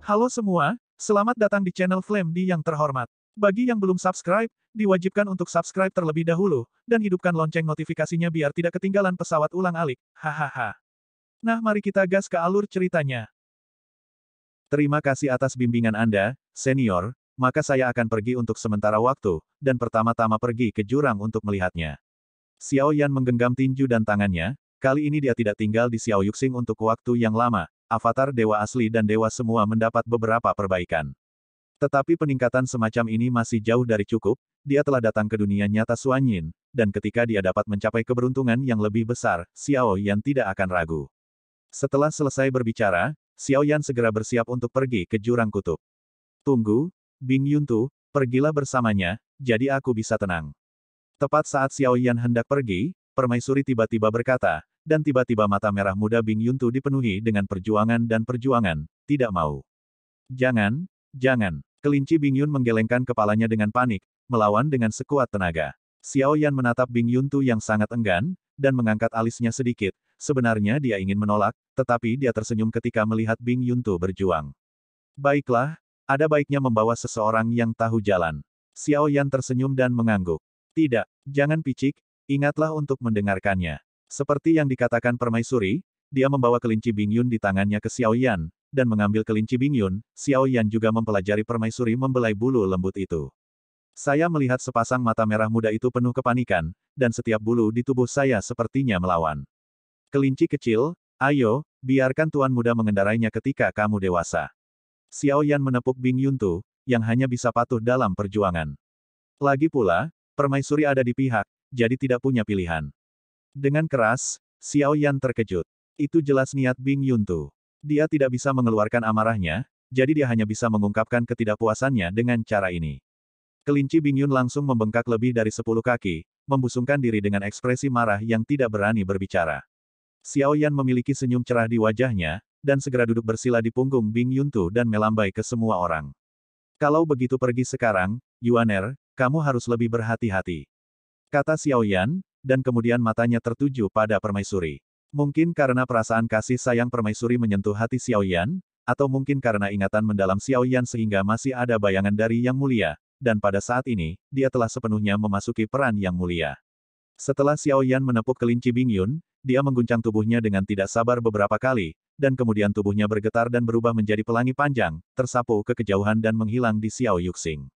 Halo semua, selamat datang di channel Flame D yang terhormat. Bagi yang belum subscribe, diwajibkan untuk subscribe terlebih dahulu, dan hidupkan lonceng notifikasinya biar tidak ketinggalan pesawat ulang-alik. Hahaha. Nah, mari kita gas ke alur ceritanya. Terima kasih atas bimbingan Anda, senior, maka saya akan pergi untuk sementara waktu, dan pertama-tama pergi ke jurang untuk melihatnya. Xiao Yan menggenggam tinju dan tangannya, kali ini dia tidak tinggal di Xiao Yuxing untuk waktu yang lama, avatar dewa asli dan dewa semua mendapat beberapa perbaikan. Tetapi peningkatan semacam ini masih jauh dari cukup, dia telah datang ke dunia nyata Suanyin, dan ketika dia dapat mencapai keberuntungan yang lebih besar, Xiao Yan tidak akan ragu. Setelah selesai berbicara, Xiao Yan segera bersiap untuk pergi ke jurang kutub. Tunggu, Bing Yuntu, pergilah bersamanya, jadi aku bisa tenang. Tepat saat Xiao Yan hendak pergi, permaisuri tiba-tiba berkata, dan tiba-tiba mata merah muda Bing Yuntu dipenuhi dengan perjuangan dan perjuangan, tidak mau. Jangan, jangan. Kelinci Bing Yun menggelengkan kepalanya dengan panik, melawan dengan sekuat tenaga. Xiao Yan menatap Bing Yuntu yang sangat enggan, dan mengangkat alisnya sedikit, sebenarnya dia ingin menolak, tetapi dia tersenyum ketika melihat Bing Yuntu berjuang. Baiklah, ada baiknya membawa seseorang yang tahu jalan. Xiao Yan tersenyum dan mengangguk. Tidak, jangan picik, ingatlah untuk mendengarkannya. Seperti yang dikatakan permaisuri, dia membawa kelinci Bing Yun di tangannya ke Xiao Yan, dan mengambil kelinci Bing Yun, Xiao Yan juga mempelajari permaisuri membelai bulu lembut itu. Saya melihat sepasang mata merah muda itu penuh kepanikan, dan setiap bulu di tubuh saya sepertinya melawan. Kelinci kecil, ayo, biarkan Tuan Muda mengendarainya ketika kamu dewasa. Xiao Yan menepuk Bing Yuntu, yang hanya bisa patuh dalam perjuangan. Lagi pula, permaisuri ada di pihak, jadi tidak punya pilihan. Dengan keras, Xiao Yan terkejut. Itu jelas niat Bing Yuntu. Dia tidak bisa mengeluarkan amarahnya, jadi dia hanya bisa mengungkapkan ketidakpuasannya dengan cara ini. Kelinci Bing Yun langsung membengkak lebih dari 10 kaki, membusungkan diri dengan ekspresi marah yang tidak berani berbicara. Xiao Yan memiliki senyum cerah di wajahnya, dan segera duduk bersila di punggung Bing Yuntu dan melambai ke semua orang. Kalau begitu pergi sekarang, Yuaner, kamu harus lebih berhati-hati. Kata Xiao Yan, dan kemudian matanya tertuju pada permaisuri. Mungkin karena perasaan kasih sayang permaisuri menyentuh hati Xiao Yan, atau mungkin karena ingatan mendalam Xiao Yan sehingga masih ada bayangan dari Yang Mulia, dan pada saat ini, dia telah sepenuhnya memasuki peran Yang Mulia. Setelah Xiao Yan menepuk kelinci Bing Yun, dia mengguncang tubuhnya dengan tidak sabar beberapa kali, dan kemudian tubuhnya bergetar dan berubah menjadi pelangi panjang, tersapu ke kejauhan dan menghilang di Xiao Yuxing.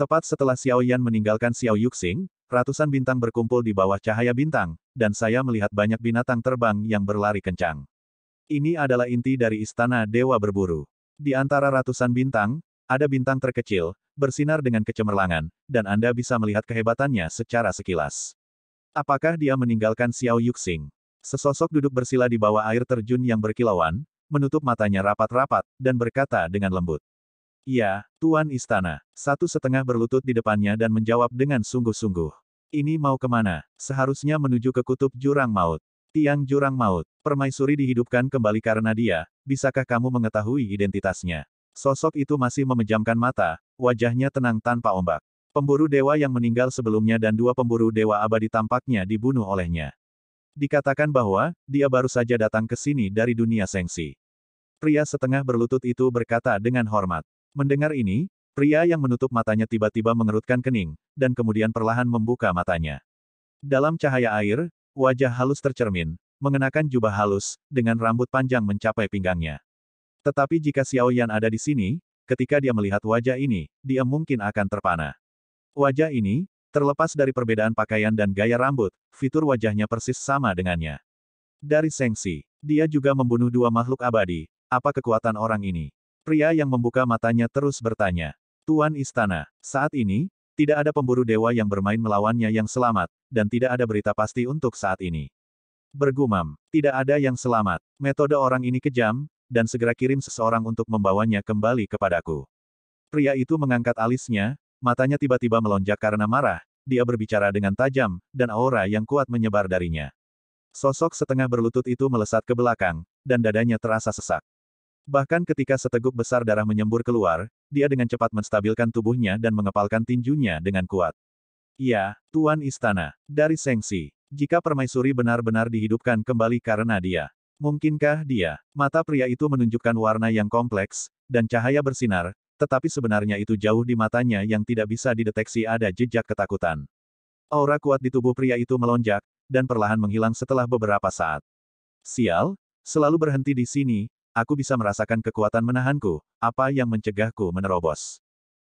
Tepat setelah Xiao Yan meninggalkan Xiao Yuxing, ratusan bintang berkumpul di bawah cahaya bintang, dan saya melihat banyak binatang terbang yang berlari kencang. Ini adalah inti dari Istana Dewa Berburu. Di antara ratusan bintang, ada bintang terkecil, bersinar dengan kecemerlangan, dan Anda bisa melihat kehebatannya secara sekilas. Apakah dia meninggalkan Xiao Yuxing? Sesosok duduk bersila di bawah air terjun yang berkilauan, menutup matanya rapat-rapat, dan berkata dengan lembut. Ya, Tuan Istana. Satu setengah berlutut di depannya dan menjawab dengan sungguh-sungguh. Ini mau kemana? Seharusnya menuju ke kutub jurang maut. Tiang jurang maut. Permaisuri dihidupkan kembali karena dia, bisakah kamu mengetahui identitasnya? Sosok itu masih memejamkan mata, wajahnya tenang tanpa ombak. Pemburu dewa yang meninggal sebelumnya dan 2 pemburu dewa abadi tampaknya dibunuh olehnya. Dikatakan bahwa, dia baru saja datang ke sini dari dunia Sengsi. Pria setengah berlutut itu berkata dengan hormat. Mendengar ini, pria yang menutup matanya tiba-tiba mengerutkan kening, dan kemudian perlahan membuka matanya. Dalam cahaya air, wajah halus tercermin, mengenakan jubah halus, dengan rambut panjang mencapai pinggangnya. Tetapi jika Xiao Yan ada di sini, ketika dia melihat wajah ini, dia mungkin akan terpana. Wajah ini, terlepas dari perbedaan pakaian dan gaya rambut, fitur wajahnya persis sama dengannya. Dari Sengsi, dia juga membunuh 2 makhluk abadi. Apa kekuatan orang ini? Pria yang membuka matanya terus bertanya. Tuan Istana, saat ini, tidak ada pemburu dewa yang bermain melawannya yang selamat, dan tidak ada berita pasti untuk saat ini. Bergumam, tidak ada yang selamat. Metode orang ini kejam, dan segera kirim seseorang untuk membawanya kembali kepadaku. Pria itu mengangkat alisnya, matanya tiba-tiba melonjak karena marah, dia berbicara dengan tajam, dan aura yang kuat menyebar darinya. Sosok setengah berlutut itu melesat ke belakang, dan dadanya terasa sesak. Bahkan ketika seteguk besar darah menyembur keluar, dia dengan cepat menstabilkan tubuhnya dan mengepalkan tinjunya dengan kuat. Ya, Tuan Istana, dari Sengsi, jika permaisuri benar-benar dihidupkan kembali karena dia, mungkinkah dia? Mata pria itu menunjukkan warna yang kompleks, dan cahaya bersinar, tetapi sebenarnya itu jauh di matanya yang tidak bisa dideteksi ada jejak ketakutan. Aura kuat di tubuh pria itu melonjak, dan perlahan menghilang setelah beberapa saat. Sial, selalu berhenti di sini, aku bisa merasakan kekuatan menahanku, apa yang mencegahku menerobos.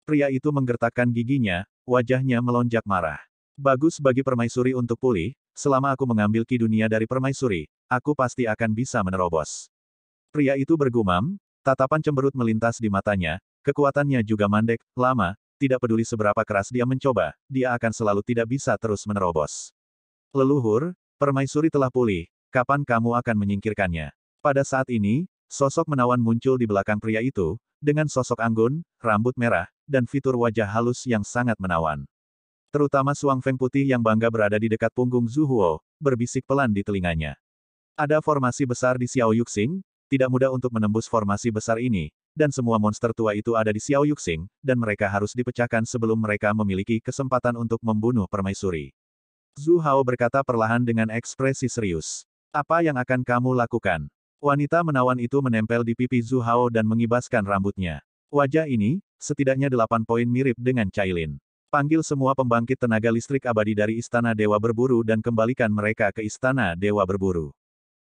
Pria itu menggertakkan giginya, wajahnya melonjak marah. Bagus bagi permaisuri untuk pulih, selama aku mengambil ki dunia dari permaisuri, aku pasti akan bisa menerobos. Pria itu bergumam, tatapan cemberut melintas di matanya, kekuatannya juga mandek, lama, tidak peduli seberapa keras dia mencoba, dia akan selalu tidak bisa terus menerobos. Leluhur, permaisuri telah pulih, kapan kamu akan menyingkirkannya? Pada saat ini, sosok menawan muncul di belakang pria itu, dengan sosok anggun, rambut merah, dan fitur wajah halus yang sangat menawan. Terutama Suang Feng putih yang bangga berada di dekat punggung Zhu Huo, berbisik pelan di telinganya. Ada formasi besar di Xiao Yuxing, tidak mudah untuk menembus formasi besar ini, dan semua monster tua itu ada di Xiao Yuxing, dan mereka harus dipecahkan sebelum mereka memiliki kesempatan untuk membunuh permaisuri. Zhu Hao berkata perlahan dengan ekspresi serius. Apa yang akan kamu lakukan? Wanita menawan itu menempel di pipi Zhu Hao dan mengibaskan rambutnya. Wajah ini, setidaknya 8 poin mirip dengan Cailin. Panggil semua pembangkit tenaga listrik abadi dari Istana Dewa Berburu dan kembalikan mereka ke Istana Dewa Berburu.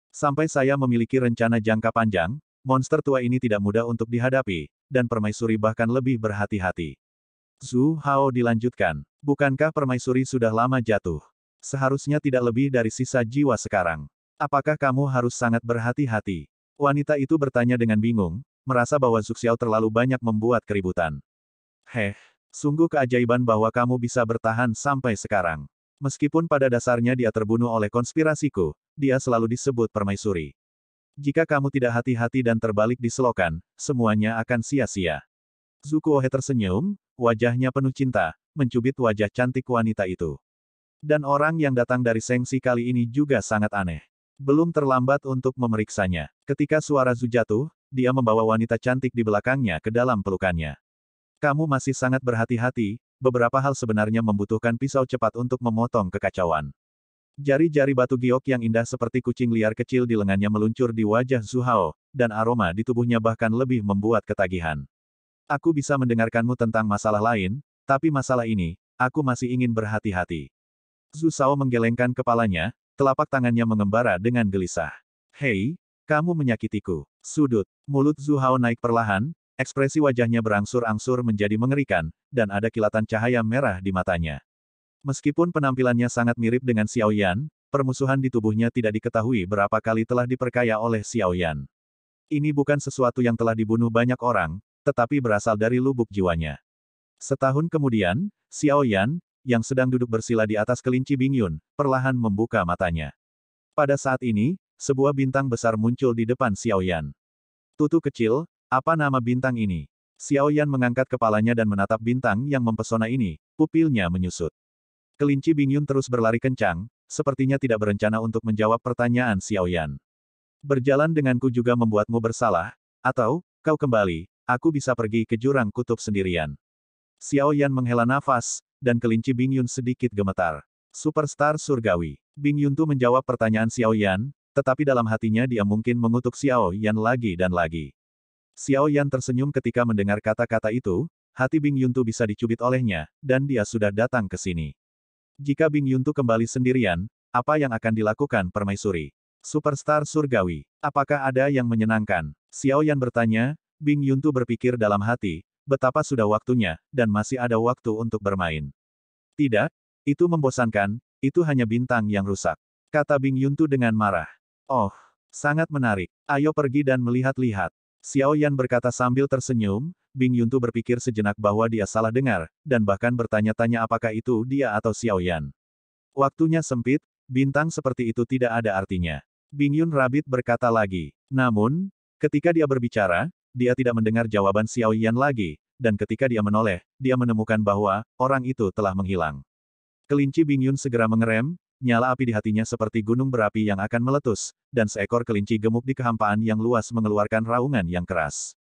Sampai saya memiliki rencana jangka panjang, monster tua ini tidak mudah untuk dihadapi, dan permaisuri bahkan lebih berhati-hati. Zhu Hao dilanjutkan. Bukankah permaisuri sudah lama jatuh? Seharusnya tidak lebih dari sisa jiwa sekarang. Apakah kamu harus sangat berhati-hati? Wanita itu bertanya dengan bingung, merasa bahwa Zhu Xiao terlalu banyak membuat keributan. Sungguh keajaiban bahwa kamu bisa bertahan sampai sekarang. Meskipun pada dasarnya dia terbunuh oleh konspirasiku, dia selalu disebut permaisuri. Jika kamu tidak hati-hati dan terbalik di selokan, semuanya akan sia-sia. Zhu Kuohe tersenyum, wajahnya penuh cinta, mencubit wajah cantik wanita itu. Dan orang yang datang dari Sengsi kali ini juga sangat aneh. Belum terlambat untuk memeriksanya. Ketika suara Zhu jatuh, dia membawa wanita cantik di belakangnya ke dalam pelukannya. Kamu masih sangat berhati-hati, beberapa hal sebenarnya membutuhkan pisau cepat untuk memotong kekacauan. Jari-jari batu giok yang indah seperti kucing liar kecil di lengannya meluncur di wajah Zhu Hao, dan aroma di tubuhnya bahkan lebih membuat ketagihan. Aku bisa mendengarkanmu tentang masalah lain, tapi masalah ini, aku masih ingin berhati-hati. Zhu Hao menggelengkan kepalanya, telapak tangannya mengembara dengan gelisah. Hei, kamu menyakitiku. Sudut, mulut Zhu Hao naik perlahan, ekspresi wajahnya berangsur-angsur menjadi mengerikan, dan ada kilatan cahaya merah di matanya. Meskipun penampilannya sangat mirip dengan Xiao Yan, permusuhan di tubuhnya tidak diketahui berapa kali telah diperkaya oleh Xiao Yan. Ini bukan sesuatu yang telah dibunuh banyak orang, tetapi berasal dari lubuk jiwanya. Setahun kemudian, Xiao Yan, yang sedang duduk bersila di atas kelinci Bingyun, perlahan membuka matanya. Pada saat ini, sebuah bintang besar muncul di depan Xiao Yan. Tutu kecil, apa nama bintang ini? Xiao Yan mengangkat kepalanya dan menatap bintang yang mempesona ini, pupilnya menyusut. Kelinci Bingyun terus berlari kencang, sepertinya tidak berencana untuk menjawab pertanyaan Xiao Yan. Berjalan denganku juga membuatmu bersalah, atau, kau kembali, aku bisa pergi ke jurang kutub sendirian. Xiao Yan menghela nafas, dan kelinci Bingyun sedikit gemetar. Superstar surgawi. Bingyun Tu menjawab pertanyaan Xiao Yan, tetapi dalam hatinya dia mungkin mengutuk Xiao Yan lagi dan lagi. Xiao Yan tersenyum ketika mendengar kata-kata itu, hati Bingyun Tu bisa dicubit olehnya, dan dia sudah datang ke sini. Jika Bingyun Tu kembali sendirian, apa yang akan dilakukan permaisuri? Superstar surgawi. Apakah ada yang menyenangkan? Xiao Yan bertanya, Bingyun Tu berpikir dalam hati, betapa sudah waktunya, dan masih ada waktu untuk bermain. Tidak, itu membosankan, itu hanya bintang yang rusak. Kata Bingyun Tu dengan marah. Oh, sangat menarik. Ayo pergi dan melihat-lihat. Xiao Yan berkata sambil tersenyum, Bingyun Tu berpikir sejenak bahwa dia salah dengar, dan bahkan bertanya-tanya apakah itu dia atau Xiao Yan. Waktunya sempit, bintang seperti itu tidak ada artinya. Bingyun Rabbit berkata lagi. Namun, ketika dia berbicara, dia tidak mendengar jawaban Xiao Yan lagi, dan ketika dia menoleh, dia menemukan bahwa orang itu telah menghilang. Kelinci Bingyun segera mengerem, nyala api di hatinya seperti gunung berapi yang akan meletus, dan seekor kelinci gemuk di kehampaan yang luas mengeluarkan raungan yang keras.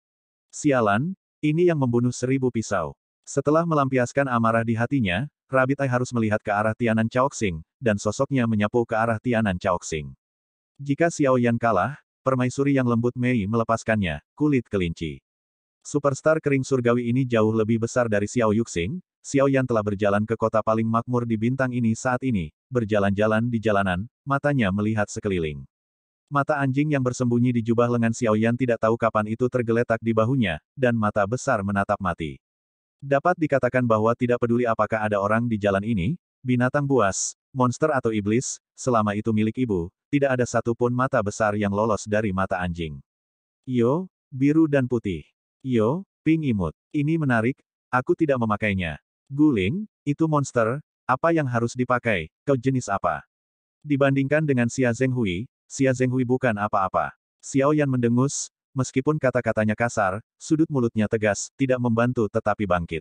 Sialan, ini yang membunuh 1000 pisau. Setelah melampiaskan amarah di hatinya, Rabbit Eye harus melihat ke arah Tianan Chaoxing, dan sosoknya menyapu ke arah Tianan Chaoxing. Jika Xiao Yan kalah, permaisuri yang lembut Mei melepaskannya, kulit kelinci. Superstar kering surgawi ini jauh lebih besar dari Xiao Yuxing. Xiao Yan telah berjalan ke kota paling makmur di bintang ini saat ini, berjalan-jalan di jalanan, matanya melihat sekeliling. Mata anjing yang bersembunyi di jubah lengan Xiao Yan tidak tahu kapan itu tergeletak di bahunya, dan mata besar menatap mati. Dapat dikatakan bahwa tidak peduli apakah ada orang di jalan ini, binatang buas, monster atau iblis, selama itu milik ibu, tidak ada satupun mata besar yang lolos dari mata anjing. Yo, biru dan putih. Yo, pink imut. Ini menarik, aku tidak memakainya. Guling, itu monster, apa yang harus dipakai, kau jenis apa? Dibandingkan dengan Xia Zhenghui bukan apa-apa. Xiao Yan mendengus, meskipun kata-katanya kasar, sudut mulutnya tegas, tidak membantu tetapi bangkit.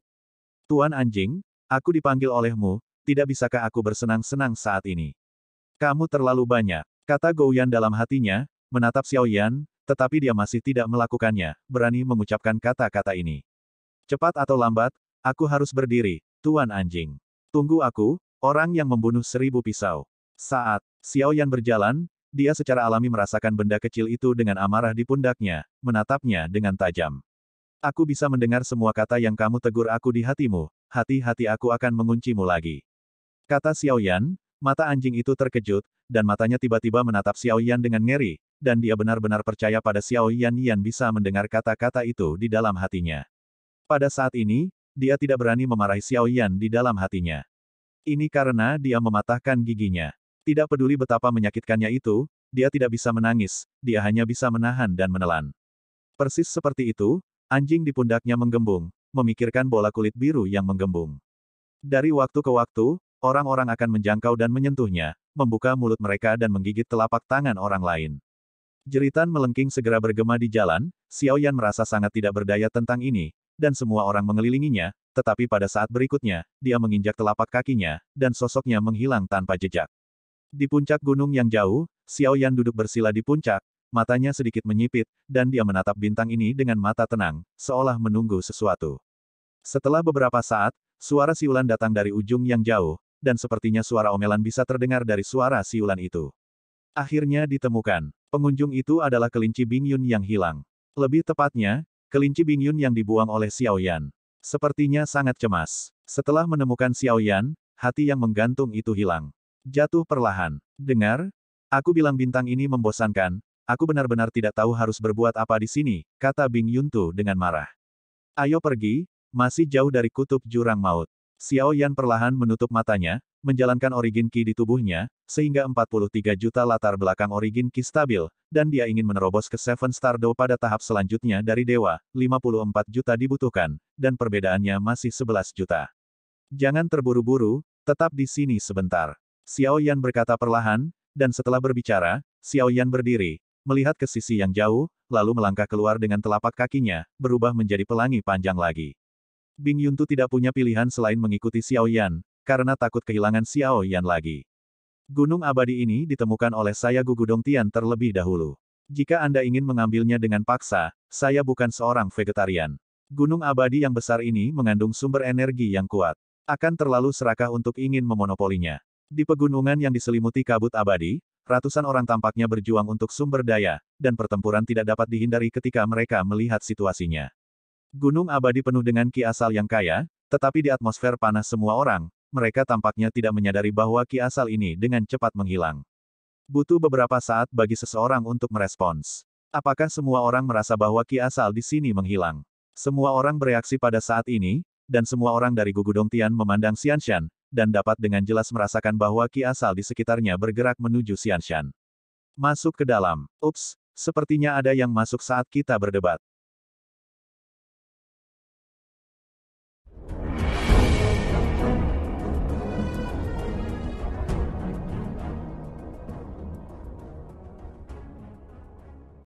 Tuan anjing, aku dipanggil olehmu, tidak bisakah aku bersenang-senang saat ini? Kamu terlalu banyak, kata Gou Yan dalam hatinya, menatap Xiao Yan, tetapi dia masih tidak melakukannya, berani mengucapkan kata-kata ini. Cepat atau lambat, aku harus berdiri, Tuan Anjing. Tunggu aku, orang yang membunuh 1000 pisau. Saat Xiao Yan berjalan, dia secara alami merasakan benda kecil itu dengan amarah di pundaknya, menatapnya dengan tajam. Aku bisa mendengar semua kata yang kamu tegur aku di hatimu, hati-hati aku akan menguncimu lagi. Kata Xiao Yan, mata anjing itu terkejut, dan matanya tiba-tiba menatap Xiao Yan dengan ngeri, dan dia benar-benar percaya pada Xiao Yan bisa mendengar kata-kata itu di dalam hatinya. Pada saat ini, dia tidak berani memarahi Xiao Yan di dalam hatinya. Ini karena dia mematahkan giginya. Tidak peduli betapa menyakitkannya itu, dia tidak bisa menangis, dia hanya bisa menahan dan menelan. Persis seperti itu, anjing di pundaknya menggembung, memikirkan bola kulit biru yang menggembung. Dari waktu ke waktu, orang-orang akan menjangkau dan menyentuhnya, membuka mulut mereka dan menggigit telapak tangan orang lain. Jeritan melengking segera bergema di jalan, Xiao Yan merasa sangat tidak berdaya tentang ini, dan semua orang mengelilinginya, tetapi pada saat berikutnya, dia menginjak telapak kakinya, dan sosoknya menghilang tanpa jejak. Di puncak gunung yang jauh, Xiao Yan duduk bersila di puncak, matanya sedikit menyipit, dan dia menatap bintang ini dengan mata tenang, seolah menunggu sesuatu. Setelah beberapa saat, suara siulan datang dari ujung yang jauh, dan sepertinya suara omelan bisa terdengar dari suara siulan itu. Akhirnya ditemukan. Pengunjung itu adalah kelinci Bingyun yang hilang. Lebih tepatnya, kelinci Bingyun yang dibuang oleh Xiao Yan. Sepertinya sangat cemas. Setelah menemukan Xiao Yan, hati yang menggantung itu hilang. Jatuh perlahan. Dengar? Aku bilang bintang ini membosankan, aku benar-benar tidak tahu harus berbuat apa di sini, kata Bingyun Tu dengan marah. Ayo pergi, masih jauh dari kutub jurang maut. Xiao Yan perlahan menutup matanya, menjalankan origin Qi di tubuhnya, sehingga 43 juta latar belakang origin Qi stabil, dan dia ingin menerobos ke Seven Star Do pada tahap selanjutnya dari Dewa, 54 juta dibutuhkan, dan perbedaannya masih 11 juta. Jangan terburu-buru, tetap di sini sebentar. Xiao Yan berkata perlahan, dan setelah berbicara, Xiao Yan berdiri, melihat ke sisi yang jauh, lalu melangkah keluar dengan telapak kakinya, berubah menjadi pelangi panjang lagi. Bingyun Tu tidak punya pilihan selain mengikuti Xiao Yan, karena takut kehilangan Xiao Yan lagi. Gunung abadi ini ditemukan oleh saya Gugudong Tian terlebih dahulu. Jika Anda ingin mengambilnya dengan paksa, saya bukan seorang vegetarian. Gunung abadi yang besar ini mengandung sumber energi yang kuat. Akan terlalu serakah untuk ingin memonopolinya. Di pegunungan yang diselimuti kabut abadi, ratusan orang tampaknya berjuang untuk sumber daya, dan pertempuran tidak dapat dihindari ketika mereka melihat situasinya. Gunung abadi penuh dengan ki asal yang kaya, tetapi di atmosfer panas semua orang, mereka tampaknya tidak menyadari bahwa ki asal ini dengan cepat menghilang. Butuh beberapa saat bagi seseorang untuk merespons. Apakah semua orang merasa bahwa ki asal di sini menghilang? Semua orang bereaksi pada saat ini, dan semua orang dari Gugudong Tian memandang Xianshan, dan dapat dengan jelas merasakan bahwa ki asal di sekitarnya bergerak menuju Xianshan. Masuk ke dalam. Ups, sepertinya ada yang masuk saat kita berdebat.